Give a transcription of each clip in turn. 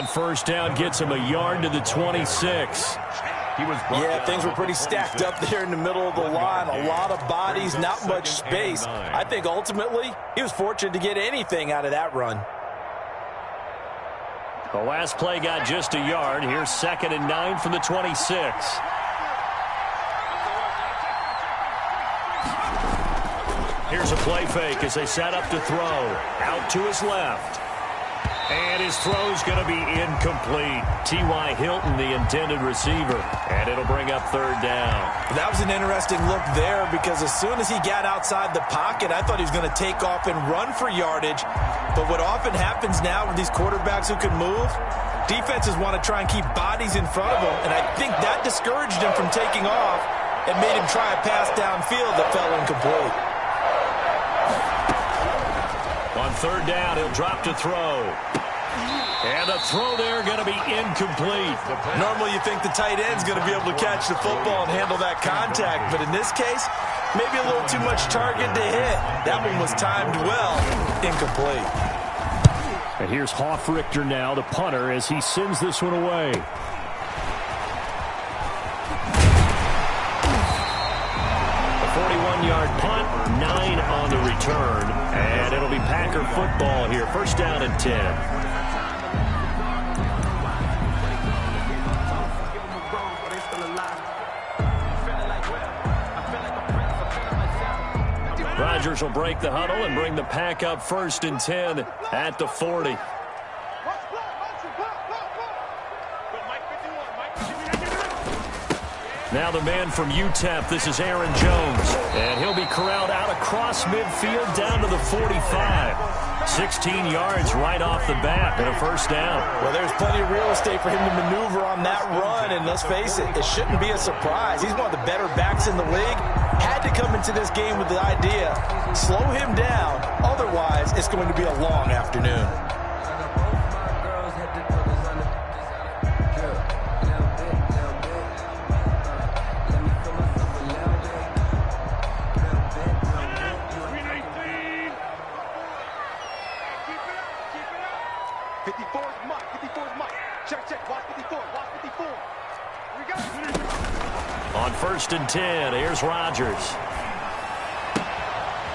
first down gets him a yard to the 26. Yeah, things were pretty stacked up there in the middle of the line. A lot of bodies, not much space. I think ultimately he was fortunate to get anything out of that run. The last play got just a yard. Here's 2nd and 9 from the 26. Here's a play fake as they set up to throw. Out to his left. And his throw's going to be incomplete. T.Y. Hilton, the intended receiver. And it'll bring up 3rd down. That was an interesting look there because as soon as he got outside the pocket, I thought he was going to take off and run for yardage. But what often happens now with these quarterbacks who can move, defenses want to try and keep bodies in front of them. And I think that discouraged him from taking off and made him try a pass downfield that fell incomplete. On 3rd down, he'll drop to throw. And the throw there going to be incomplete. Normally you think the tight end's going to be able to catch the football and handle that contact. But in this case, maybe a little too much target to hit. That one was timed well. Incomplete. And here's Hoffrichter now, the punter, as he sends this one away. A 41-yard punt, 9 on the return. And it'll be Packer football here. 1st down and 10. Rodgers will break the huddle and bring the Pack up 1st and 10 at the 40. Now the man from UTEP, this is Aaron Jones. And he'll be corralled out across midfield down to the 45. 16 yards right off the bat and a 1st down. Well, there's plenty of real estate for him to maneuver on that run. And let's face it, it shouldn't be a surprise. He's one of the better backs in the league. Had to come into this game with the idea, slow him down. Otherwise, it's going to be a long afternoon. On 1st and 10, here's Rodgers.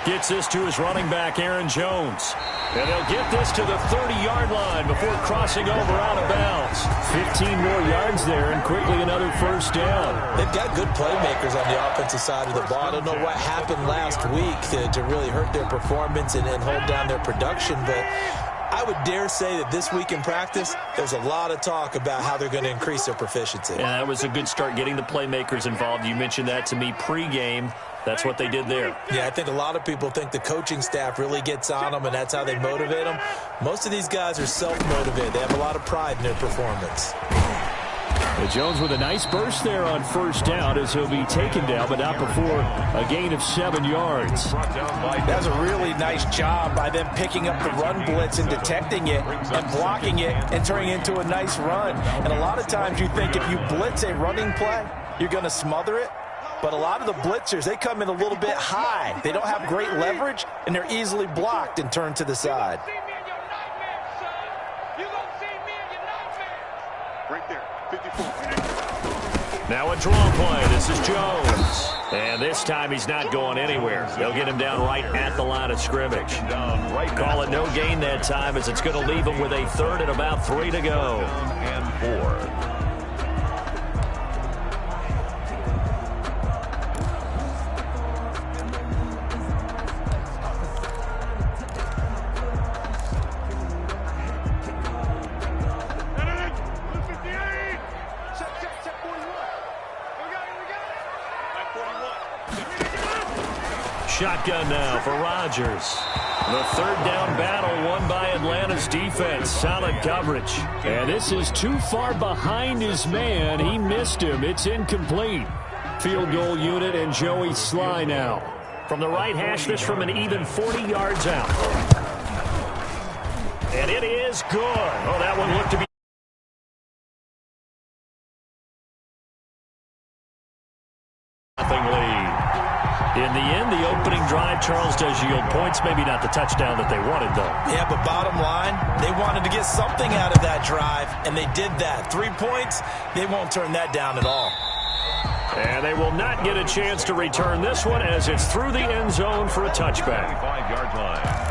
Gets this to his running back, Aaron Jones. And they'll get this to the 30-yard line before crossing over out of bounds. 15 more yards there and quickly another 1st down. They've got good playmakers on the offensive side of the ball. I don't know what happened last week to really hurt their performance and hold down their production, but I would dare say that this week in practice, there's a lot of talk about how they're going to increase their proficiency. Yeah, that was a good start getting the playmakers involved. You mentioned that to me pregame. That's what they did there. Yeah, I think a lot of people think the coaching staff really gets on them, and that's how they motivate them. Most of these guys are self-motivated. They have a lot of pride in their performance. But Jones with a nice burst there on 1st down as he'll be taken down, but not before a gain of 7 yards. That was a really nice job by them picking up the run blitz and detecting it and blocking it and turning it into a nice run. And a lot of times you think if you blitz a running play, you're going to smother it. But a lot of the blitzers, they come in a little bit high. They don't have great leverage, and they're easily blocked and turned to the side. Right there, 54. Now a draw play. This is Jones. And this time he's not going anywhere. They'll get him down right at the line of scrimmage. Call it no gain that time as it's going to leave him with a 3rd and about 3 to go. And 4. Shotgun now for Rodgers. The 3rd down battle won by Atlanta's defense. Solid coverage. And this is too far behind his man. He missed him. It's incomplete. Field goal unit and Joey Sly now. From the right hash, this from an even 40 yards out. And it is good. Oh, that one looked to be nothing lead. In the end, the opening drive drive, Charles, does yield points. Maybe not the touchdown that they wanted, though. Yeah, but bottom line, they wanted to get something out of that drive, and they did that. 3 points, they won't turn that down at all. And they will not get a chance to return this one as it's through the end zone for a touchback. 5-yard line.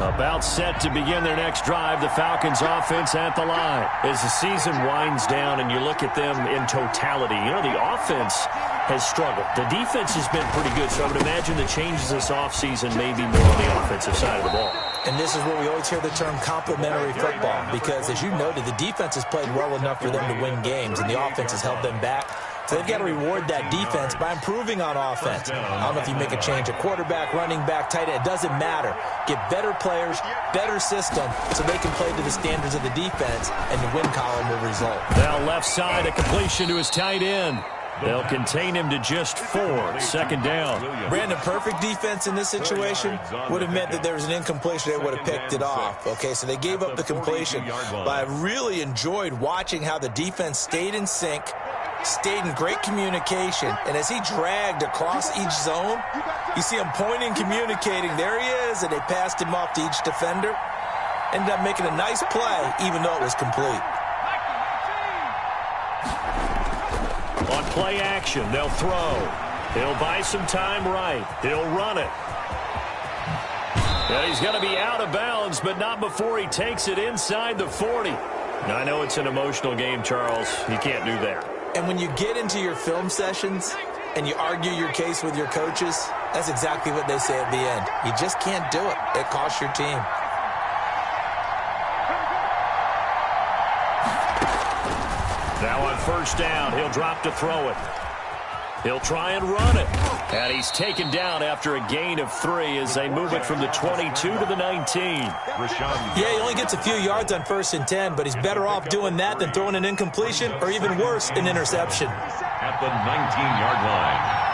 About set to begin their next drive, the Falcons offense at the line. As the season winds down and you look at them in totality, you know, the offense has struggled. The defense has been pretty good, so I would imagine the changes this offseason may be more on the offensive side of the ball. And this is where we always hear the term complementary football, because as you noted, the defense has played well enough for them to win games, and the offense has held them back. So they've got to reward that defense by improving on offense. I don't know if you make a change at quarterback, running back, tight end. It doesn't matter. Get better players, better system, so they can play to the standards of the defense, and the win column will result. Now left side, a completion to his tight end. They'll contain him to just 4. Second down. Brandon, perfect defense in this situation would have meant that there was an incompletion. They would have picked it off. Okay, so they gave up the completion. But I really enjoyed watching how the defense stayed in sync, stayed in great communication, and as he dragged across each zone, you see him pointing, communicating. There he is, and they passed him off to each defender. Ended up making a nice play, even though it was complete. On play action, they'll throw. He'll buy some time right. He'll run it. And he's going to be out of bounds, but not before he takes it inside the 40. Now, I know it's an emotional game, Charles. You can't do that. And when you get into your film sessions and you argue your case with your coaches, that's exactly what they say at the end. You just can't do it. It costs your team. Now on first down, he'll drop to throw it. He'll try and run it. And he's taken down after a gain of 3 as they move it from the 22 to the 19. Yeah, he only gets a few yards on 1st and 10, but he's better off doing that than throwing an incompletion or even worse, an interception. At the 19-yard line.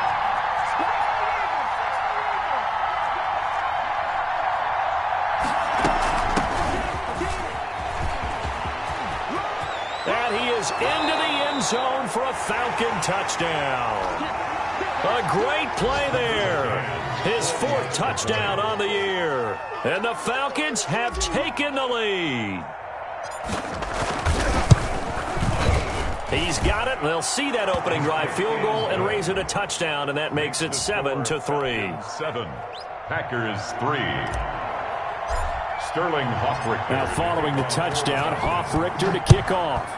Into the end zone for a Falcon touchdown. A great play there. His 4th touchdown on the year. And the Falcons have taken the lead. He's got it. They'll see that opening drive field goal and raise it a touchdown, and that makes it 7-3. 7. Packers 3. Sterling Hoffrichter. Now following the touchdown, Hoffrichter to kick off.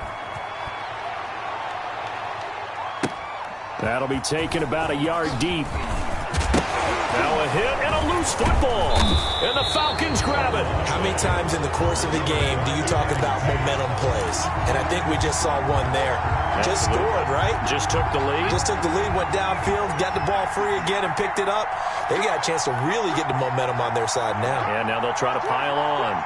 That'll be taken about a yard deep. Now a hit and a loose football. And the Falcons grab it. How many times in the course of a game do you talk about momentum plays? And I think we just saw one there. Just scored, right? Just took the lead. Just took the lead, went downfield, got the ball free again and picked it up. They got a chance to really get the momentum on their side now. Yeah, now they'll try to pile on.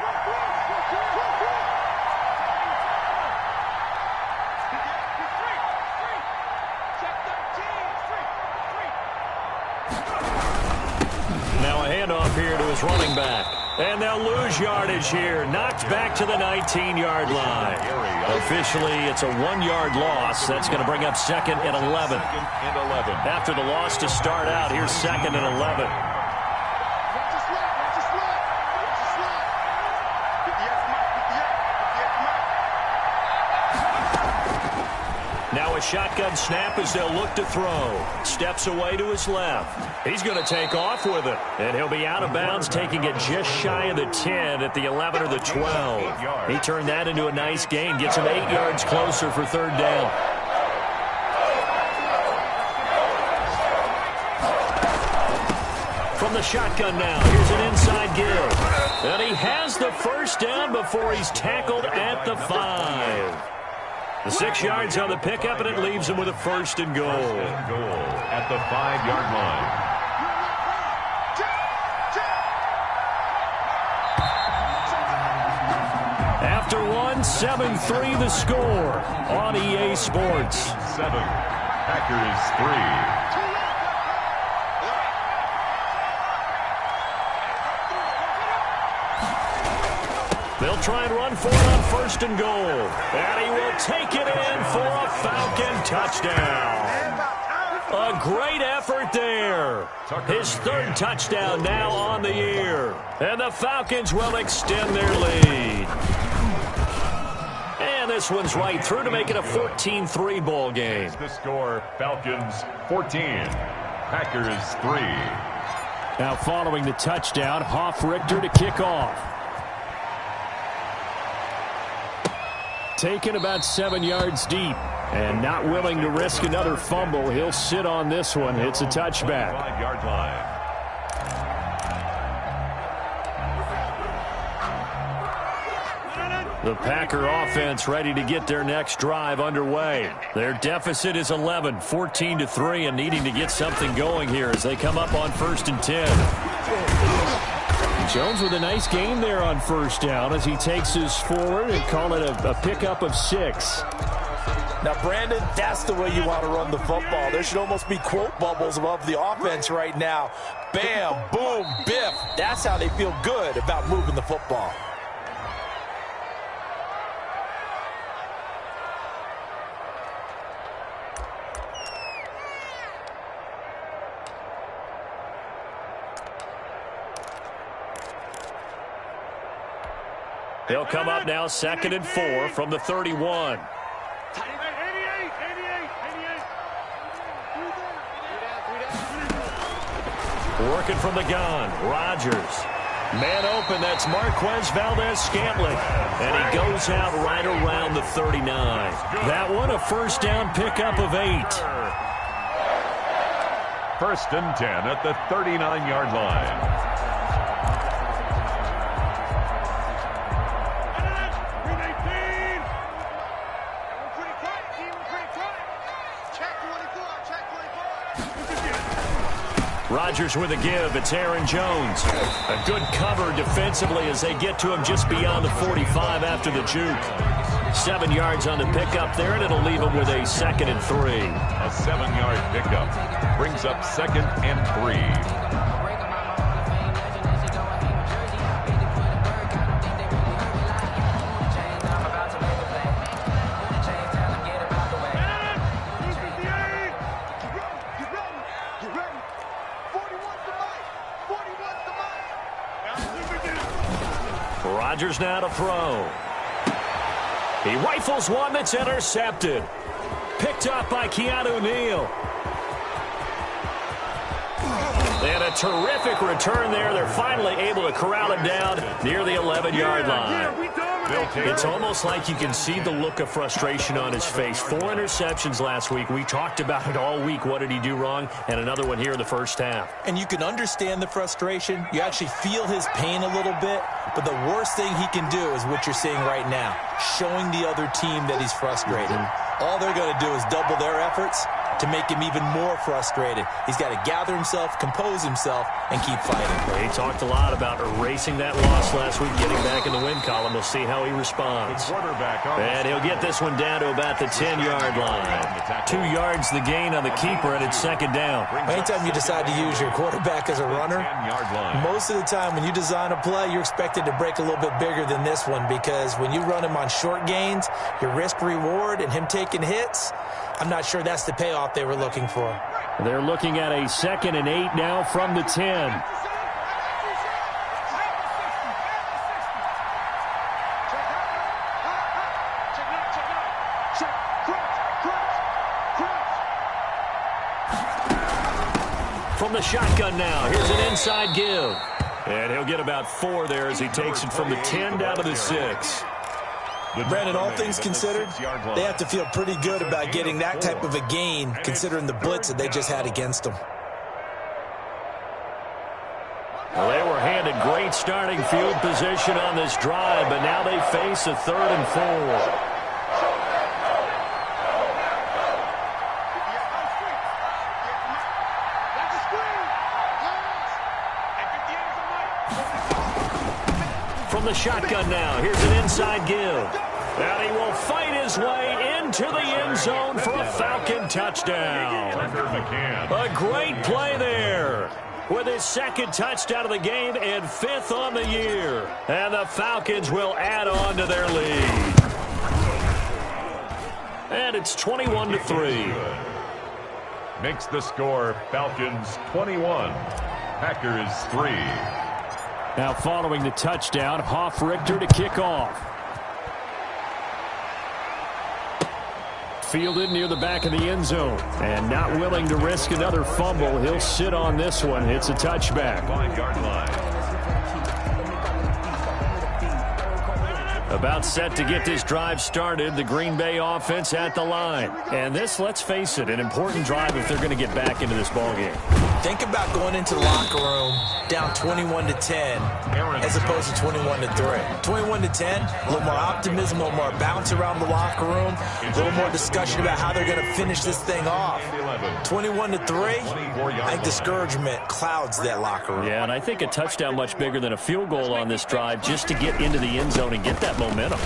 Here to his running back. And they'll lose yardage here. Knocked back to the 19-yard line. Officially, it's a 1-yard loss. That's going to bring up 2nd and 11. After the loss to start out, here's 2nd and 11. Now a shotgun snap as they'll look to throw. Steps away to his left. He's going to take off with it. And he'll be out of bounds, taking it just shy of the 10 at the 11 or the 12. He turned that into a nice gain. Gets him 8 yards closer for 3rd down. From the shotgun now, here's an inside give. And he has the 1st down before he's tackled at the 5. The 6 yards on the pickup, and it leaves him with a 1st and goal. At the 5-yard line. After 7-3 the score on EA Sports. 7, Packers 3. They'll try and run for it on 1st and goal. And he will take it in for a Falcon touchdown. A great effort there. His 3rd touchdown now on the year. And the Falcons will extend their lead. And this one's right through to make it a 14-3 ball game. The score, Falcons 14, Packers 3. Now following the touchdown, Hoff-Richter to kick off. Taken about 7 yards deep. And not willing to risk another fumble. He'll sit on this one. It's a touchback. 5-yard line. The Packer offense ready to get their next drive underway. Their deficit is 11, 14-3, and needing to get something going here as they come up on 1st and 10. Jones with a nice gain there on 1st down as he takes us forward and call it a pickup of 6. Now, Brandon, that's the way you want to run the football. There should almost be quote bubbles above the offense right now. Bam, boom, biff. That's how they feel good about moving the football. He'll come up now 2nd and 4 from the 31. Working from the gun, Rodgers. Man open, that's Marquez Valdez-Scantling. And he goes out right around the 39. That one a 1st down pickup of 8. 1st and 10 at the 39-yard line. Rodgers with a give. It's Aaron Jones. A good cover defensively as they get to him just beyond the 45 after the juke. 7 yards on the pickup there, and it'll leave him with a 2nd and 3. A 7-yard pickup brings up 2nd and 3. Rodgers now to throw. He rifles one that's intercepted. Picked up by Keanu Neal. And a terrific return there. They're finally able to corral him down near the 11-yard line. It's almost like you can see the look of frustration on his face. 4 interceptions last week. We talked about it all week. What did he do wrong? And another one here in the 1st half. And you can understand the frustration. You actually feel his pain a little bit. But the worst thing he can do is what you're seeing right now, showing the other team that he's frustrated. All they're going to do is double their efforts to make him even more frustrated. He's got to gather himself, compose himself, and keep fighting. He talked a lot about erasing that loss last week, getting back in the win column. We'll see how he responds. And he'll get this one down to about the 10-yard line. 2 yards the gain on the keeper, and it's 2nd down. Anytime you decide to use your quarterback as a runner, most of the time when you design a play, you're expected to break a little bit bigger than this one, because when you run him on short gains, your risk-reward and him taking hits, I'm not sure that's the payoff they were looking for. They're looking at a 2nd and 8 now from the 10. From the shotgun now, here's an inside give. And he'll get about 4 there as he takes it from the 10 down to the 6. Brandon, all things considered, they have to feel pretty good about getting that type of a gain, considering the blitz that they just had against them. Well, they were handed great starting field position on this drive, but now they face a 3rd and 4. From the shotgun now, here's an inside give. And he will fight his way into the end zone for a Falcon touchdown. A great play there. with his second touchdown of the game and 5th on the year. And the Falcons will add on to their lead. And it's 21-3. Makes the score Falcons 21, Packers 3. Now following the touchdown, Richter to kick off. Fielded near the back of the end zone. And not willing to risk another fumble. He'll sit on this one. It's a touchback. 5-yard line. About set to get this drive started. The Green Bay offense at the line. And this, let's face it, an important drive if they're going to get back into this ballgame. Think about going into the locker room down 21-10 as opposed to 21-3. 21-10, a little more optimism, a little more bounce around the locker room, a little more discussion about how they're going to finish this thing off. 21-3, I think discouragement clouds that locker room. Yeah, and I think a touchdown much bigger than a field goal on this drive just to get into the end zone and get that momentum.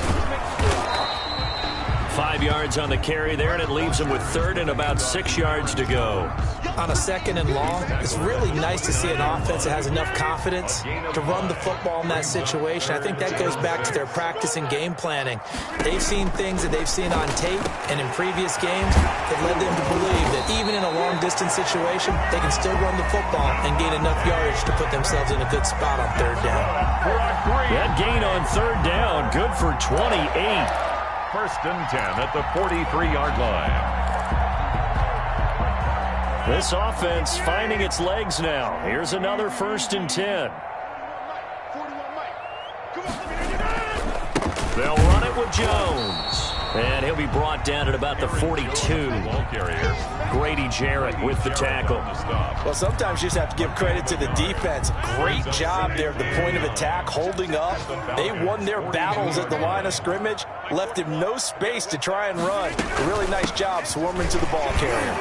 5 yards on the carry there, and it leaves him with 3rd and about 6 yards to go. On a 2nd and long, it's really nice to see an offense that has enough confidence to run the football in that situation. I think that goes back to their practice and game planning. They've seen things that they've seen on tape and in previous games that led them to believe that even in a long-distance situation, they can still run the football and gain enough yardage to put themselves in a good spot on 3rd down. That gain on 3rd down, good for 28. 1st and 10 at the 43-yard line. This offense finding its legs now. Here's another 1st and 10. They'll run it with Jones. And he'll be brought down at about the 42. Grady Jarrett with the tackle. Well, sometimes you just have to give credit to the defense. Great job there at the point of attack, holding up. They won their battles at the line of scrimmage, left him no space to try and run. A really nice job swarming to the ball carrier.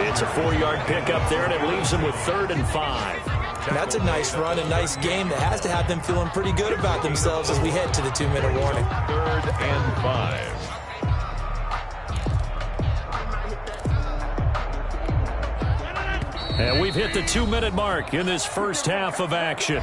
It's a 4-yard pickup there, and it leaves him with 3rd and 5. And that's a nice run, a nice game that has to have them feeling pretty good about themselves as we head to the 2-minute warning. 3rd and 5. And we've hit the 2-minute mark in this first half of action.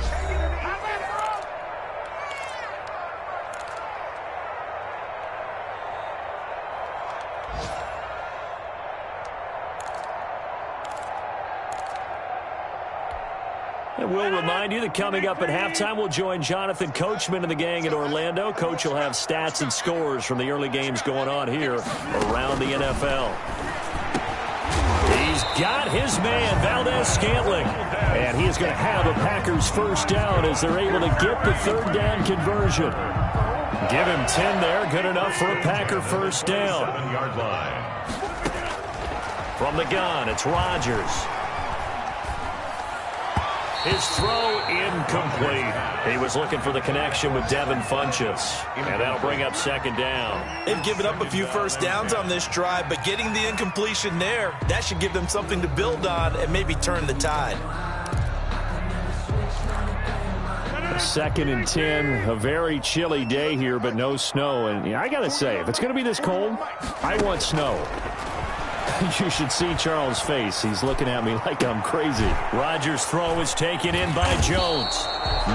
And we'll remind you that coming up at halftime, we'll join Jonathan Coachman and the gang in Orlando. Coach will have stats and scores from the early games going on here around the NFL. He's got his man, Valdez-Scantling. And he is going to have a Packers 1st down as they're able to get the 3rd down conversion. Give him 10 there, good enough for a Packer 1st down. 7-yard line. From the gun, it's Rodgers. His throw incomplete. He was looking for the connection with Devin Funchess. And that'll bring up 2nd down. They've given up a few 1st downs on this drive, but getting the incompletion there, that should give them something to build on and maybe turn the tide. 2nd and 10, a very chilly day here, but no snow. And I got to say, if it's going to be this cold, I want snow. You should see Charles' face. He's looking at me like I'm crazy. Rodgers' throw is taken in by Jones.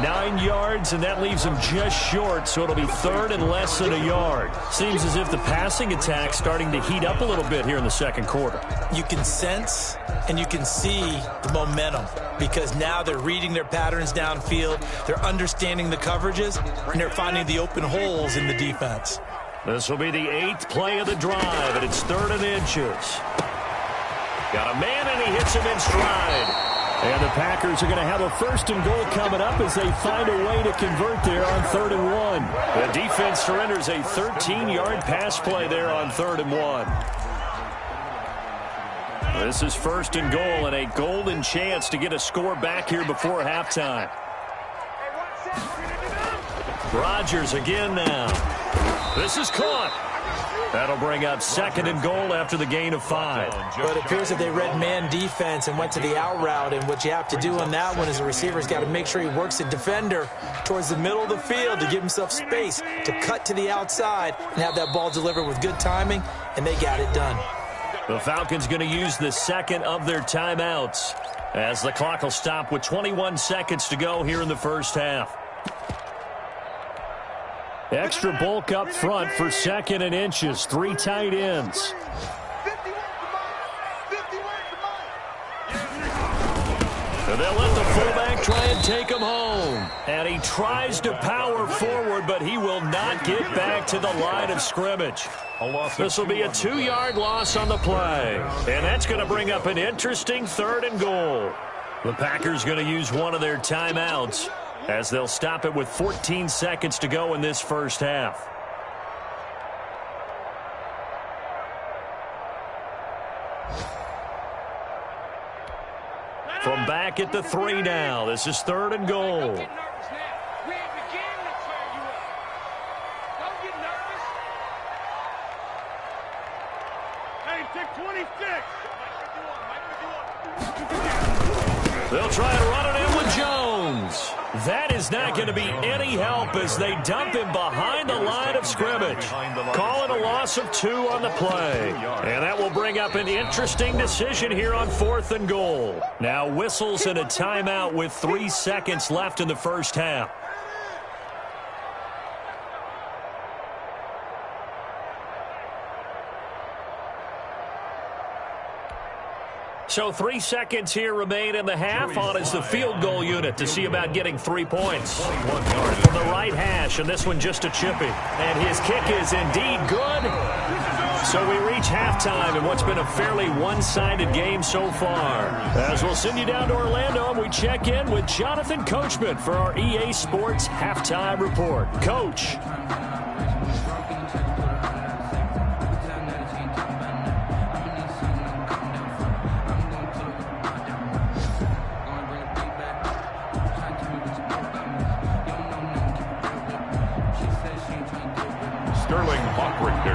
9 yards, and that leaves him just short, so it'll be 3rd and less than a yard. Seems as if the passing attack's starting to heat up a little bit here in the 2nd quarter. You can sense and you can see the momentum because now they're reading their patterns downfield, they're understanding the coverages, and they're finding the open holes in the defense. This will be the 8th play of the drive, and it's 3rd and inches. Got a man, and he hits him in stride. And the Packers are going to have a 1st and goal coming up as they find a way to convert there on 3rd and 1. The defense surrenders a 13-yard pass play there on 3rd and 1. This is 1st and goal, and a golden chance to get a score back here before halftime. Rodgers again now. This is caught. That'll bring up 2nd and goal after the gain of 5. But it appears that they read man defense and went to the out route, and what you have to do on that one is the receiver's got to make sure he works the defender towards the middle of the field to give himself space to cut to the outside and have that ball delivered with good timing, and they got it done. The Falcons going to use the second of their timeouts as the clock will stop with 21 seconds to go here in the first half. Extra bulk up front for second and inches. 3 tight ends. And they'll let the fullback try and take him home. And he tries to power forward, but he will not get back to the line of scrimmage. This will be a 2-yard loss on the play. And that's going to bring up an interesting 3rd and goal. The Packers going to use one of their timeouts as they'll stop it with 14 seconds to go in this first half. From back at the 3 now. This is 3rd and goal. They'll try and run it in with Jones. That is not going to be any help as they dump him behind the line of scrimmage. Call it a loss of 2 on the play. And that will bring up an interesting decision here on 4th and goal. Now whistles and a timeout with 3 seconds left in the first half. So 3 seconds here remain in the half. On is the field goal unit to see about getting 3 points. From the right hash, and this one just a chippy. And his kick is indeed good. So we reach halftime in what's been a fairly one-sided game so far. As we'll send you down to Orlando, and we check in with Jonathan Coachman for our EA Sports Halftime Report. Coach.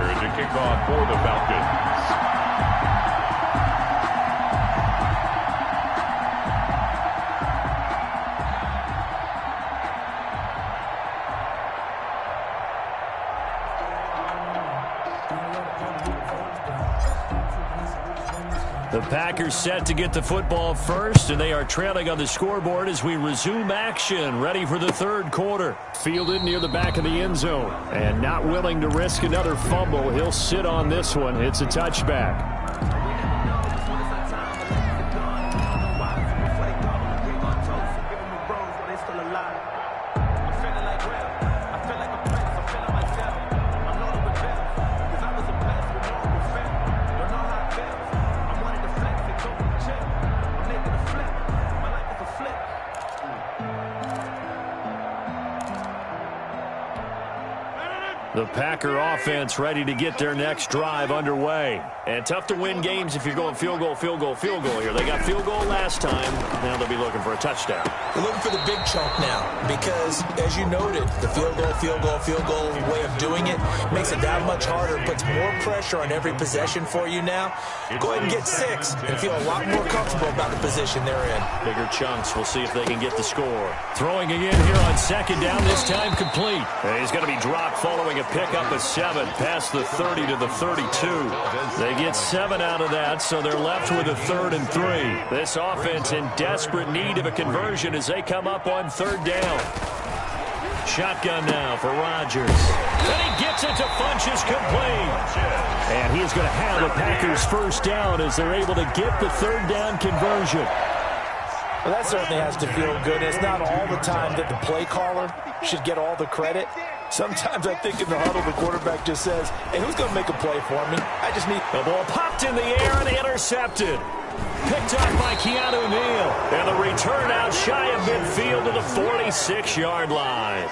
To kick off for the Falcons. The Packers set to get the football first, and they are trailing on the scoreboard as we resume action, ready for the 3rd quarter. Fielded near the back of the end zone, and not willing to risk another fumble. He'll sit on this one. It's a touchback. The Packer offense ready to get their next drive underway. And tough to win games if you're going field goal, field goal, field goal here. They got field goal last time. Now they'll be looking for a touchdown. They're looking for the big chunk now because, as you noted, the field goal way of doing it makes it that much harder, puts more pressure on every possession for you now. Go ahead and get 6 and feel a lot more comfortable about the position they're in. Bigger chunks. We'll see if they can get the score. Throwing again here on 2nd down, this time complete. And he's going to be dropped following a pickup of 7 past the 30 to the 32. They get 7 out of that, so they're left with a 3rd and 3. This offense in desperate need of a conversion as they come up on 3rd down. Shotgun now for Rodgers. And he gets it to Funchess complete. And he's going to have the Packers first down as they're able to get the 3rd down conversion. Well, that certainly has to feel good. It's not all the time that the play caller should get all the credit. Sometimes I think in the huddle, the quarterback just says, hey, who's going to make a play for me? I just need... The ball popped in the air and intercepted. Picked up by Keanu Neal. And the return out shy of midfield to the 46-yard line.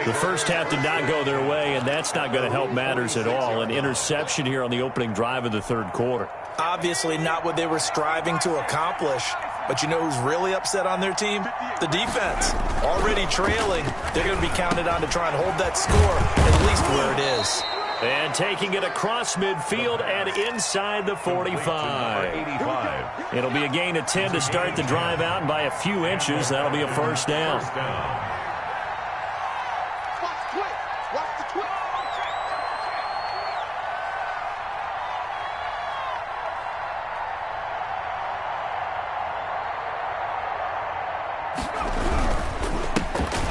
The first half did not go their way, and that's not going to help matters at all. An interception here on the opening drive of the 3rd quarter. Obviously not what they were striving to accomplish. But you know who's really upset on their team? The defense. Already trailing. They're going to be counted on to try and hold that score at least where it is. And taking it across midfield and inside the 45. It'll be a gain of 10 to start the drive out, and by a few inches, that'll be a first down.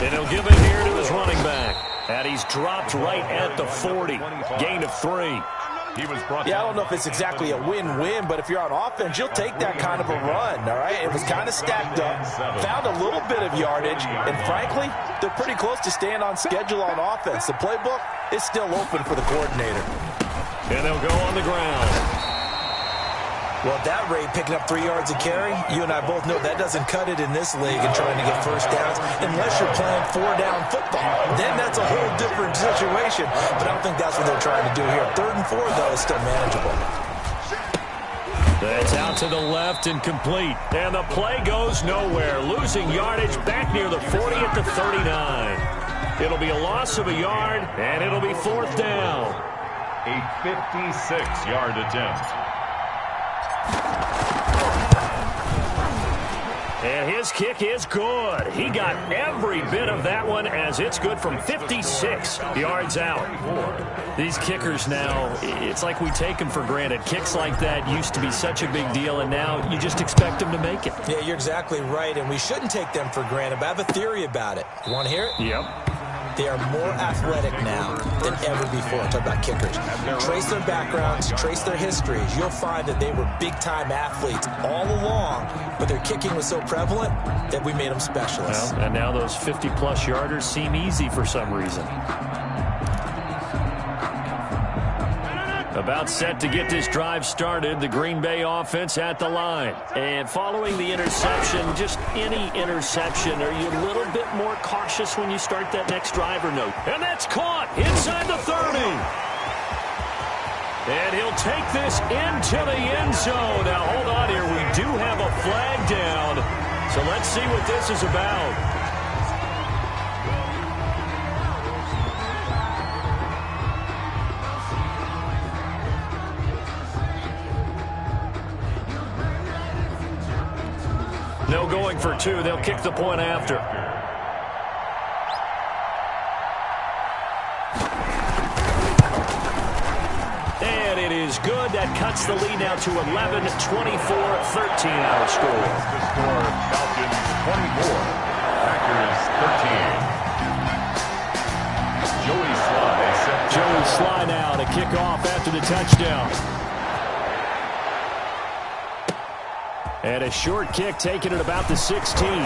And he'll give it here to his running back. And he's dropped right at the 40. Gain of 3. Yeah, I don't know if it's exactly a win-win, but if you're on offense, you'll take that kind of a run, all right? It was kind of stacked up, found a little bit of yardage, and frankly, they're pretty close to staying on schedule on offense. The playbook is still open for the coordinator. And they'll go on the ground. Well, at that rate, picking up 3 yards a carry, you and I both know that doesn't cut it in this league and trying to get first downs unless you're playing 4-down football. Then that's a whole different situation, but I don't think that's what they're trying to do here. 3rd and 4, though, is still manageable. That's out to the left and complete. And the play goes nowhere. Losing yardage back near the 40 at the 39. It'll be a loss of a yard, and it'll be 4th down. A 56-yard attempt. And his kick is good. He got every bit of that one as it's good from 56 yards out. These kickers now, it's like we take them for granted. Kicks like that used to be such a big deal, and now you just expect them to make it. Yeah, you're exactly right, and we shouldn't take them for granted, but I have a theory about it. You want to hear it? Yep. They are more athletic now than ever before. I'm talking about kickers. Trace their backgrounds, trace their histories. You'll find that they were big-time athletes all along, but their kicking was so prevalent that we made them specialists. Well, and now those 50-plus yarders seem easy for some reason. About set to get this drive started, the Green Bay offense at the line. And following the interception, just any interception, are you a little bit more cautious when you start that next drive or no? And that's caught inside the 30. And he'll take this into the end zone. Now, hold on here. We do have a flag down. So let's see what this is about. No going for 2. They'll kick the point after. And it is good. That cuts the lead now to 11, 24, 13 our score. The score, Falcons 24, Packers 13. Joey Sly set. Joey Sly now to kick off after the touchdown. And a short kick taken at about the 16. The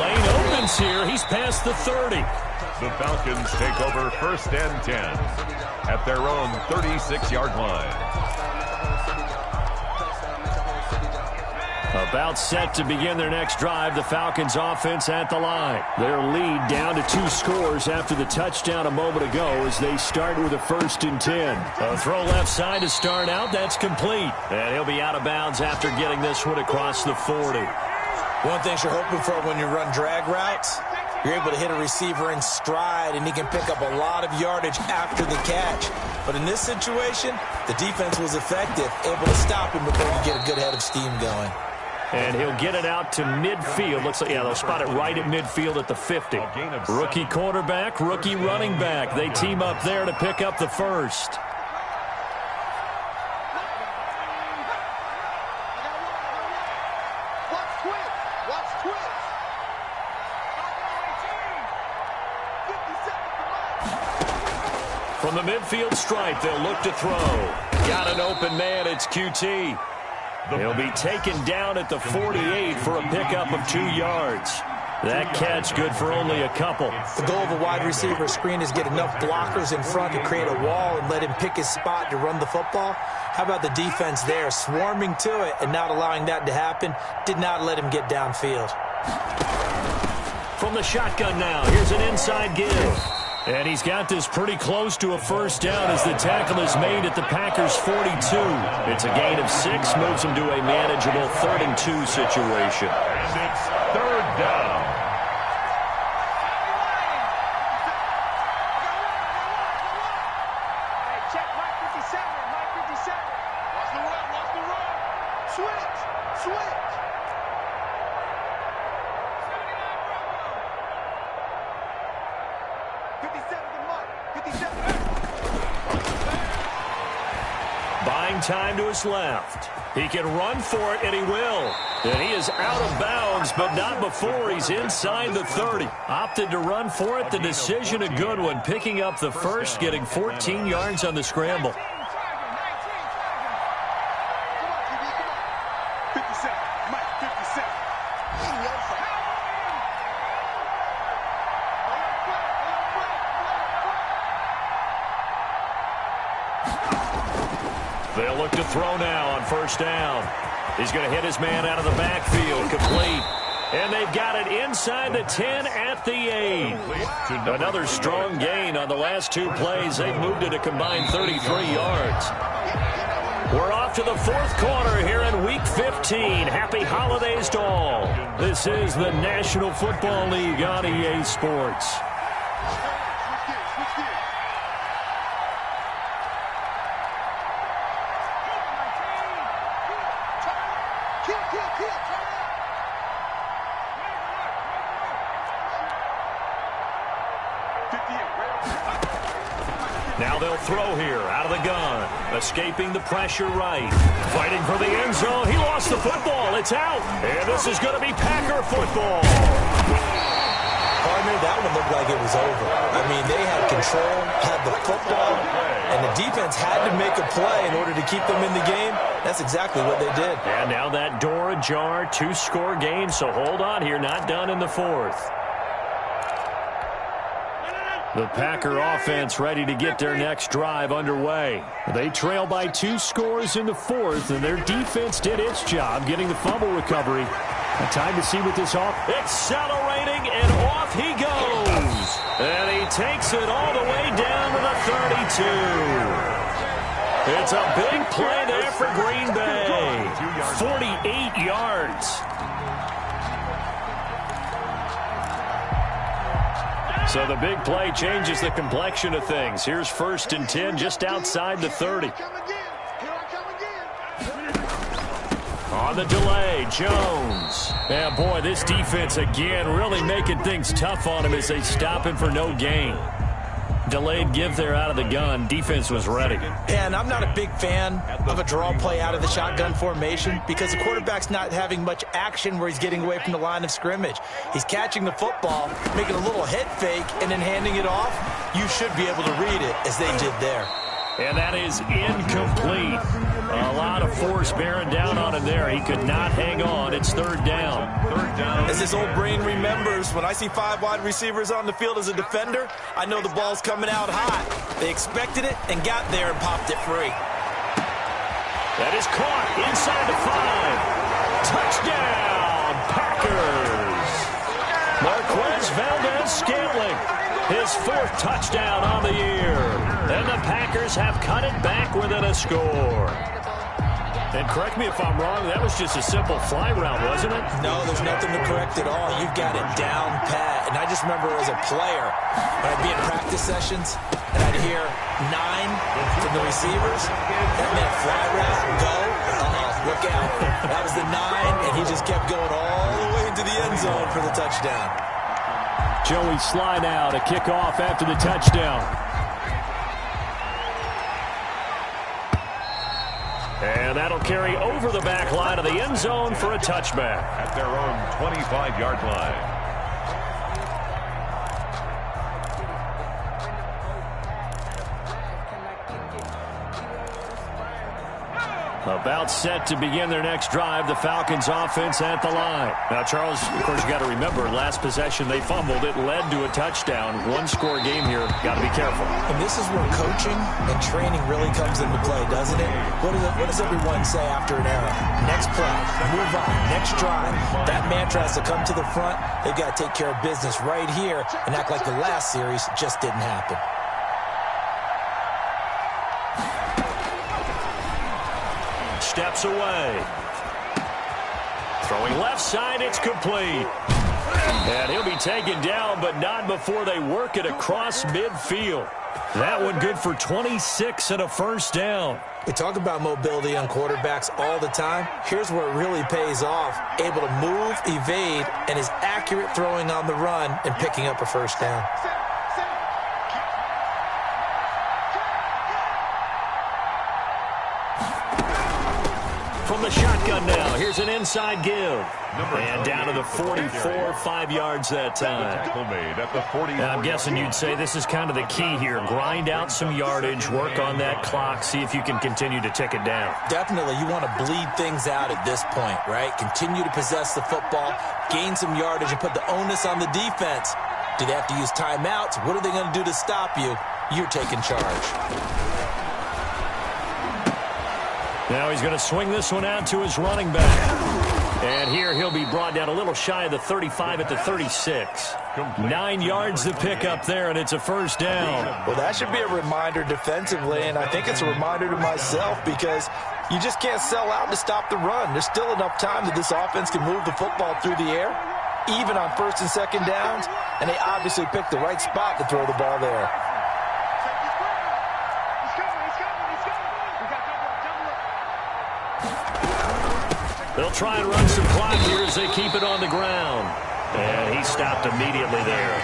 lane opens here. He's past the 30. The Falcons take over 1st and 10 at their own 36-yard line. About set to begin their next drive, the Falcons offense at the line. Their lead down to 2 scores after the touchdown a moment ago as they start with a 1st and 10. A throw left side to start out. That's complete. And he'll be out of bounds after getting this one across the 40. One thing you're hoping for when you run drag routes, you're able to hit a receiver in stride, and he can pick up a lot of yardage after the catch. But in this situation, the defense was effective, able to stop him before you get a good head of steam going. And he'll get it out to midfield. Looks like, yeah, they'll spot it right at midfield at the 50. Rookie quarterback, rookie running back. They team up there to pick up the 1st. From the midfield stripe, they'll look to throw. Got an open man, it's QT. He'll be taken down at the 48 for a pickup of 2 yards. That catch good for only a couple. The goal of a wide receiver screen is get enough blockers in front to create a wall and let him pick his spot to run the football. How about the defense there, swarming to it and not allowing that to happen? Did not let him get downfield. From the shotgun now, here's an inside give. And he's got this pretty close to a 1st down as the tackle is made at the Packers' 42. It's a gain of 6, moves him to a manageable 3rd and 2 situation. And it's 3rd down. Check Mike 57, Mike 57. Watch the run, watch the run. Switch. 57 to Mike. 57. Buying time to his left. He can run for it, and he will. And he is out of bounds, but not before he's inside the 30. Opted to run for it. The decision a good one. Picking up the first, getting 14 yards on the scramble. 57. Mike, 57. They'll look to throw now on first down. He's going to hit his man out of the backfield. Complete. And they've got it inside the 10 at the 8. Another strong gain on the last two plays. They've moved it a combined 33 yards. We're off to the fourth quarter here in Week 15. Happy holidays to all. This is the National Football League on EA Sports. Now they'll throw here out of the gun. Escaping the pressure right. Fighting for the end zone. He lost the football. It's out. And this is going to be Packer football. Partner, that one looked like it was over. I mean, they had control, had the football, and the defense had to make a play in order to keep them in the game. That's exactly what they did. And now that door ajar, two-score game, so hold on here. Not done in the fourth. The Packer offense ready to get their next drive underway. They trail by 2 scores in the fourth, and their defense did its job getting the fumble recovery. Time to see what this off. Accelerating, and off he goes. And he takes it all the way down to the 32. It's a big play there for Green Bay. 48 yards. So the big play changes the complexion of things. Here's 1st and 10 just outside the 30. On the delay, Jones. And boy, this defense again really making things tough on him as they stop him for no gain. Delayed give there out of the gun. Defense was ready. And I'm not a big fan of a draw play out of the shotgun formation because the quarterback's not having much action where he's getting away from the line of scrimmage. He's catching the football, making a little head fake, and then handing it off. You should be able to read it as they did there. And that is incomplete. A lot of force bearing down on him there. He could not hang on. It's 3rd down. As his old brain remembers, when I see 5 wide receivers on the field as a defender, I know the ball's coming out hot. They expected it and got there and popped it free. That is caught inside the 5. Touchdown, Packers. Marquez Valdez-Scantling. His 4th touchdown on the year. And the Packers have cut it back within a score. And correct me if I'm wrong, that was just a simple fly route, wasn't it? No, there's nothing to correct at all. You've got it down pat. And I just remember as a player, when I'd be in practice sessions, and I'd hear 9 from the receivers. That meant fly route, go. Look out. That was the 9, and he just kept going all the way into the end zone for the touchdown. Joey Sly now to kick off after the touchdown. And that'll carry over the back line of the end zone for a touchback. At their own 25-yard line. About set to begin their next drive, the Falcons offense at the line. Now, Charles, of course, you got to remember, last possession they fumbled. It led to a touchdown. 1-score game here. Got to be careful. And this is where coaching and training really comes into play, doesn't it? What does everyone say after an error? Next play, move on, next drive. That mantra has to come to the front. They've got to take care of business right here and act like the last series just didn't happen. Steps away. Throwing left side, it's complete. And he'll be taken down, but not before they work it across midfield. That one good for 26 and a 1st down. We talk about mobility on quarterbacks all the time. Here's where it really pays off. Able to move, evade, and is accurate throwing on the run and picking up a 1st down. from the shotgun now. Here's an inside give. And down to the 44, 5 yards that time. I'm guessing you'd say this is kind of the key here. Grind out some yardage, work on that clock, see if you can continue to tick it down. Definitely, you want to bleed things out at this point, right? Continue to possess the football, gain some yardage, and put the onus on the defense. Do they have to use timeouts? What are they going to do to stop you? You're taking charge. Now he's going to swing this one out to his running back. And here he'll be brought down a little shy of the 35 at the 36. 9 yards to pick up there, and it's a first down. Well, that should be a reminder defensively, and I think it's a reminder to myself because you just can't sell out to stop the run. There's still enough time that this offense can move the football through the air, even on first and second downs, and they obviously picked the right spot to throw the ball there. They'll try and run some clock here as they keep it on the ground. And he stopped immediately there.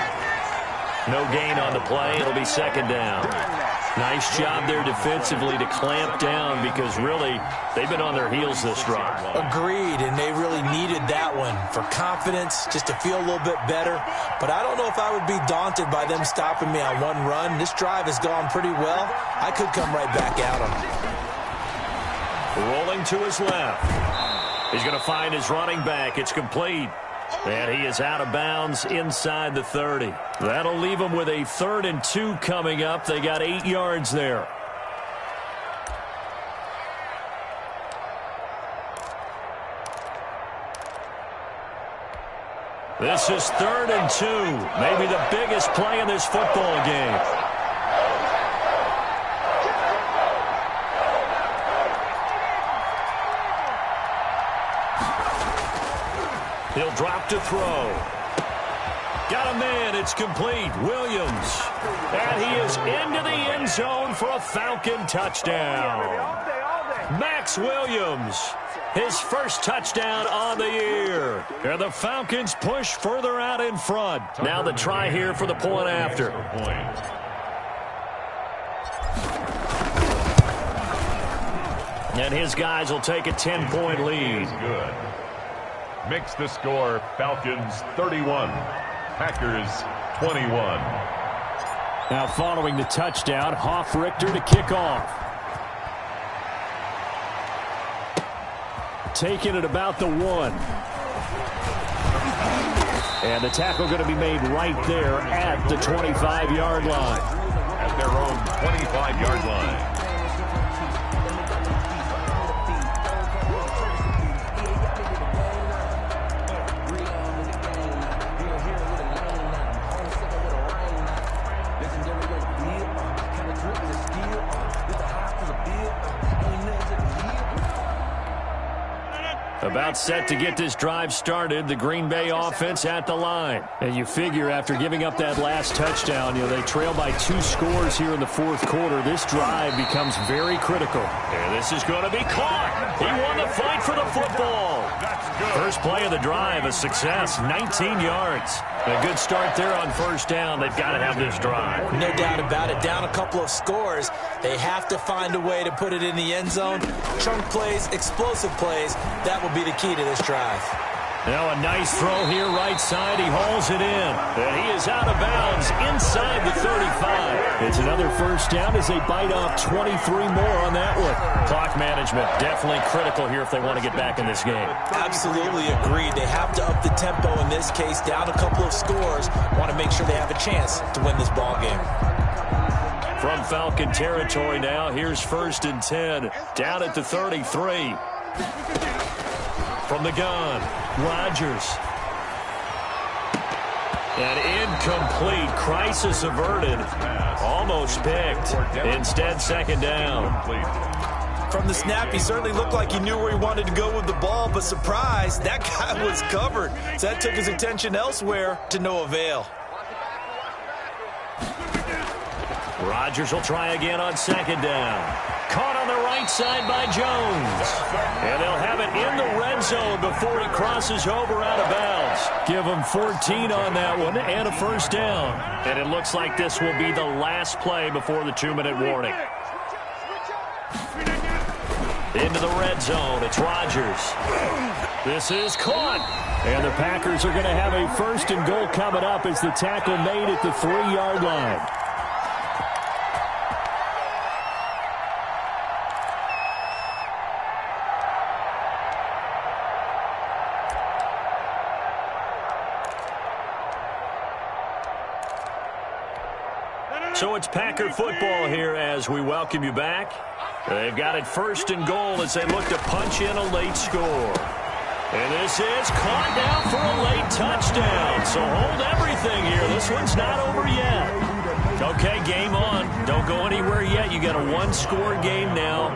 No gain on the play. It'll be second down. Nice job there defensively to clamp down because really they've been on their heels this drive. Agreed, and they really needed that one for confidence, just to feel a little bit better. But I don't know if I would be daunted by them stopping me on one run. This drive has gone pretty well. I could come right back at them. Rolling to his left. He's going to find his running back. It's complete. And he is out of bounds inside the 30. That'll leave him with a 3rd and 2 coming up. They got 8 yards there. This is 3rd and 2. Maybe the biggest play in this football game. He'll drop to throw. Got a man. It's complete. Williams. And he is into the end zone for a Falcon touchdown. Max Williams. His first touchdown on the year. And the Falcons push further out in front. Now the try here for the point after. And his guys will take a 10-point lead. Good. Makes the score Falcons 31, Packers 21. Now following the touchdown, Hoff-Richter to kick off. Taking it about the 1. And the tackle going to be made right there at the 25-yard line. At their own 25-yard line. About set to get this drive started. The Green Bay offense at the line. And you figure after giving up that last touchdown, they trail by 2 scores here in the 4th quarter. This drive becomes very critical. And this is going to be caught. He won the fight for the football. First play of the drive, a success, 19 yards. A good start there on first down. They've got to have this drive. No doubt about it. Down a couple of scores. They have to find a way to put it in the end zone. Chunk plays, explosive plays. That will be the key to this drive. Now a nice throw here right side. He hauls it in. And he is out of bounds inside the 35. It's another first down as they bite off 23 more on that one. Clock management definitely critical here if they want to get back in this game. Absolutely agreed. They have to up the tempo in this case. Down a couple of scores. Want to make sure they have a chance to win this ball game. From Falcon territory now, here's 1st and 10. Down at the 33. From the gun, Rodgers. And incomplete. Crisis averted. Almost picked. Instead, second down. From the snap, he certainly looked like he knew where he wanted to go with the ball, but surprise, that guy was covered. So that took his attention elsewhere to no avail. Rodgers will try again on second down. Caught on the right side by Jones. And they'll have it in the red zone before he crosses over out of bounds. Give him 14 on that one and a first down. And it looks like this will be the last play before the 2-minute warning. Into the red zone, it's Rodgers. This is caught. And the Packers are going to have a 1st and goal coming up as the tackle made at the 3-yard line. So it's Packer football here as we welcome you back. They've got it 1st and goal as they look to punch in a late score. And this is caught down for a late touchdown. So hold everything here. This one's not over yet. Okay, game on. Don't go anywhere yet. You got a 1-score game now.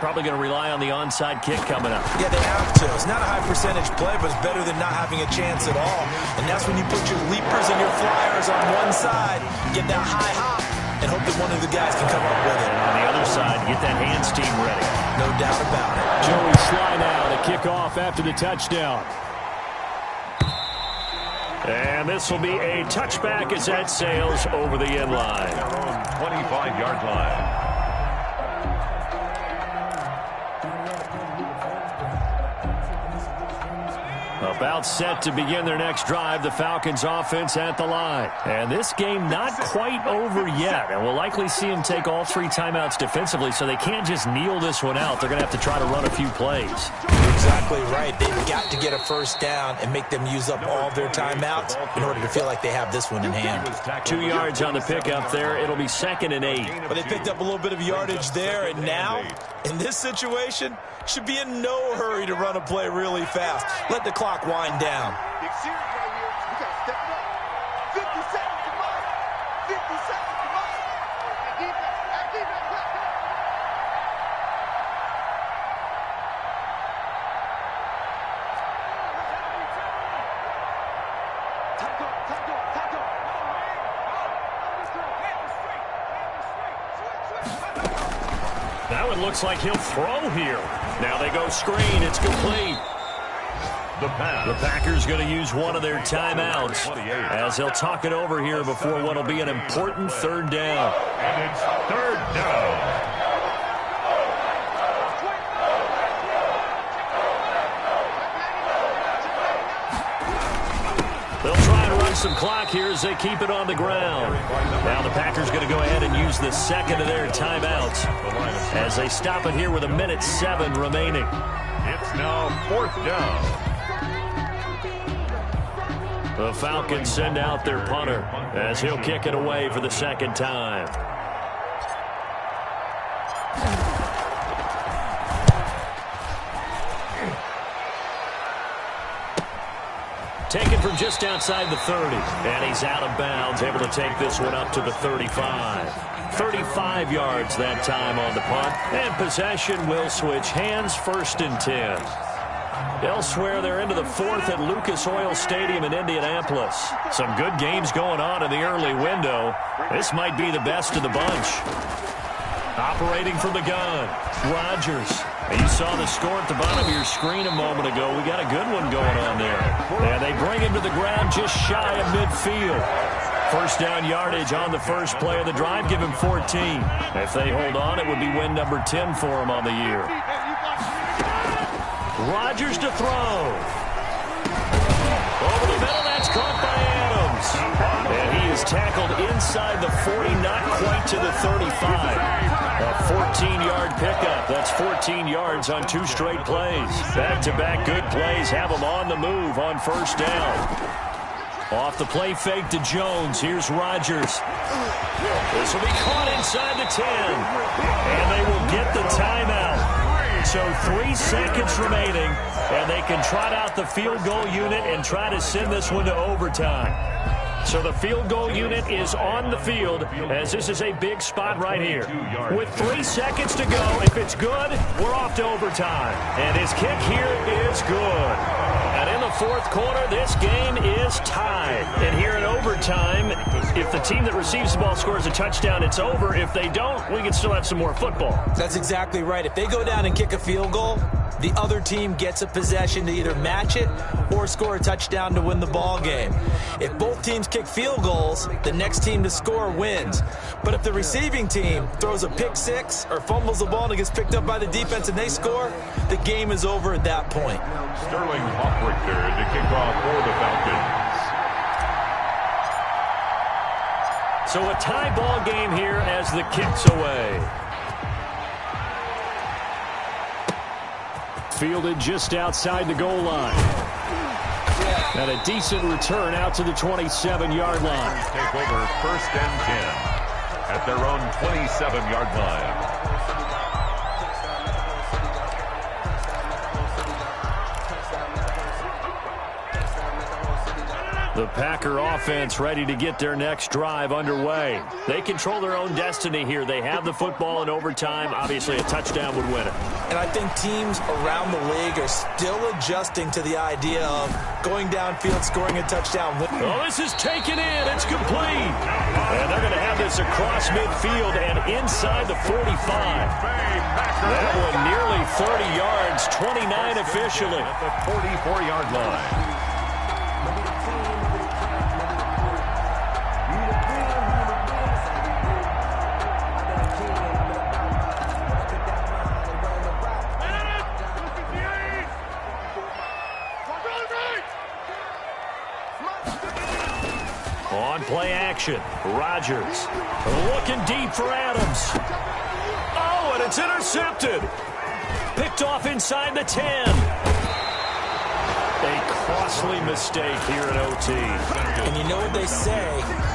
Probably going to rely on the onside kick coming up. Yeah, they have to. It's not a high percentage play, but it's better than not having a chance at all. And that's when you put your leapers and your flyers on one side, get that high hop, and hope that one of the guys can come up with it. And on the other side, get that hands team ready. No doubt about it. Joey Sly now to kick off after the touchdown. And this will be a touchback as that sails over the end line. 25-yard line. About set to begin their next drive, the Falcons offense at the line. And this game not quite over yet. And we'll likely see them take all 3 timeouts defensively, so they can't just kneel this one out. They're going to have to try to run a few plays. You're exactly right. They've got to get a 1st down and make them use up all their timeouts in order to feel like they have this one in hand. 2 yards on the pickup there. It'll be 2nd and 8. But they picked up a little bit of yardage there, and now, in this situation, should be in no hurry to run a play really fast. Let the clock wind down. Big series right here. We got to step it up. 50 seconds to mark. 50 seconds to mark. That defense, back up. Now it looks like he'll throw here. Now they go screen. It's complete. The Packers going to use one of their timeouts as they'll talk it over here before what will be an important 3rd down. And it's 3rd down. They'll try and run some clock here as they keep it on the ground. Now the Packers going to go ahead and use the 2nd of their timeouts as they stop it here with 1:07 remaining. It's now 4th down. The Falcons send out their punter as he'll kick it away for the 2nd time. Taken from just outside the 30. And he's out of bounds, able to take this one up to the 35. 35 yards that time on the punt. And possession will switch hands, 1st and 10. Elsewhere, they're into the 4th at Lucas Oil Stadium in Indianapolis. Some good games going on in the early window. This might be the best of the bunch. Operating from the gun, Rodgers. And you saw the score at the bottom of your screen a moment ago. We got a good one going on there. And they bring him to the ground just shy of midfield. 1st down yardage on the first play of the drive. Give him 14. If they hold on, it would be win number 10 for him on the year. Rodgers to throw. Over the middle, that's caught by Adams. And he is tackled inside the 40, not quite to the 35. A 14-yard pickup. That's 14 yards on 2 straight plays. Back-to-back good plays have them on the move on 1st down. Off the play fake to Jones. Here's Rodgers. This will be caught inside the 10. And they will get the timeout. So 3 seconds remaining, and they can trot out the field goal unit and try to send this one to overtime. So the field goal unit is on the field as this is a big spot right here. With 3 seconds to go, if it's good, we're off to overtime. And his kick here is good. And in the 4th quarter, this game is tied. And here in overtime, if the team that receives the ball scores a touchdown, it's over. If they don't, we can still have some more football. That's exactly right. If they go down and kick a field goal, the other team gets a possession to either match it or score a touchdown to win the ball game. If both teams kick field goals, the next team to score wins. But if the receiving team throws a pick six or fumbles the ball and it gets picked up by the defense and they score, the game is over at that point. Sterling Hoffrichter to kick off for the Falcons. So a tie ball game here as the kick's away. Fielded just outside the goal line. And a decent return out to the 27-yard line. Take over 1st and 10 at their own 27-yard line. The Packer offense ready to get their next drive underway. They control their own destiny here. They have the football in overtime. Obviously, a touchdown would win it. And I think teams around the league are still adjusting to the idea of going downfield, scoring a touchdown. Oh, this is taken in. It's complete. And they're going to have this across midfield and inside the 45. That one nearly 30 yards, 29 officially. At the 44-yard line. On play action, Rodgers looking deep for Adams. Oh, and it's intercepted. Picked off inside the 10. A costly mistake here in OT. And you know what they say,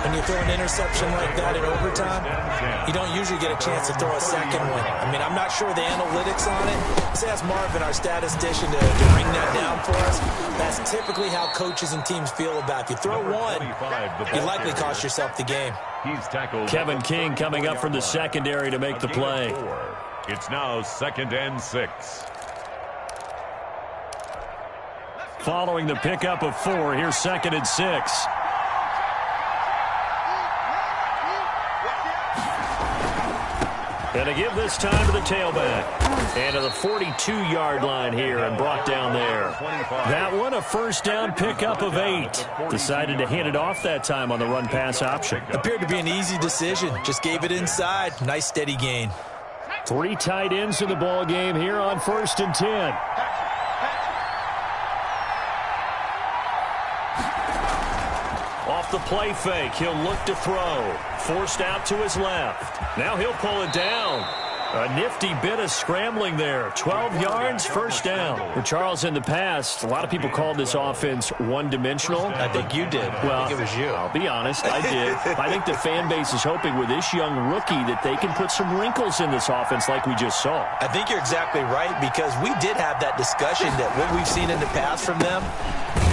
when you throw an interception like that in overtime, you don't usually get a chance to throw a second one. I mean, I'm not sure the analytics on it. Let's ask Marvin, our statistician, to bring that down for us. That's typically how coaches and teams feel about you. Throw one, you likely cost yourself the game. He's tackled. Kevin King coming up from the secondary to make the play. It's now 2nd and 6. Following the pickup of 4, here's 2nd and 6. And a give this time to the tailback. And to the 42-yard line here and brought down there. That one, a first down pickup of 8. Decided to hand it off that time on the run-pass option. Appeared to be an easy decision. Just gave it inside. Nice steady gain. 3 tight ends in the ball game here on 1st and 10. Off the play fake, he'll look to throw. Forced out to his left. Now he'll pull it down. A nifty bit of scrambling there. 12 yards, first down. For Charles, in the past, a lot of people called this offense one-dimensional. I think you did. Well, I think it was you. I'll be honest, I did. I think the fan base is hoping with this young rookie that they can put some wrinkles in this offense like we just saw. I think you're exactly right, because we did have that discussion that what we've seen in the past from them,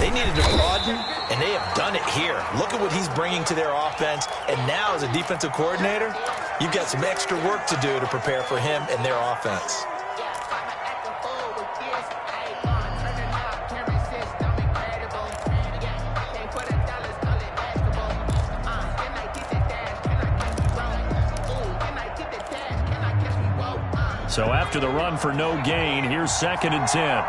they needed to broaden, and they have done it here. Look at what he's bringing to their offense, and now as a defensive coordinator, you've got some extra work to do to prepare for him and their offense. So after the run for no gain, here's 2nd and 10.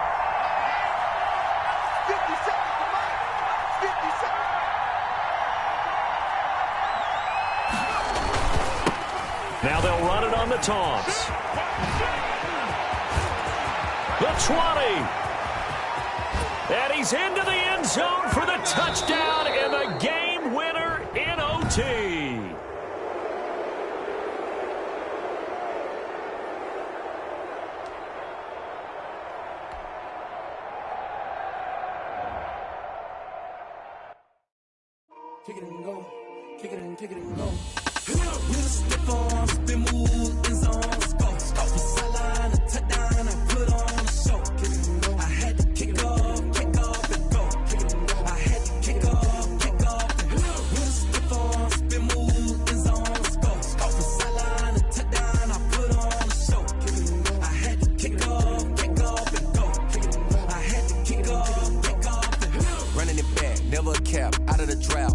Now they'll run it on the toss. The 20. And he's into the end zone for the touchdown and the game winner in OT. Kick it and go. Kick it and kick it and go. We'll stiff on, spin, move, in zone, let's go. From sideline to touchdown, I put on a show. I had to kick off and go. I had to kick off and go. We'll stiff on, spin, move, in zone, let's go. From sideline to touchdown, I put on a show. I had to kick off and go. I had to kick off and go. Running it back, never a cap, out of the draft.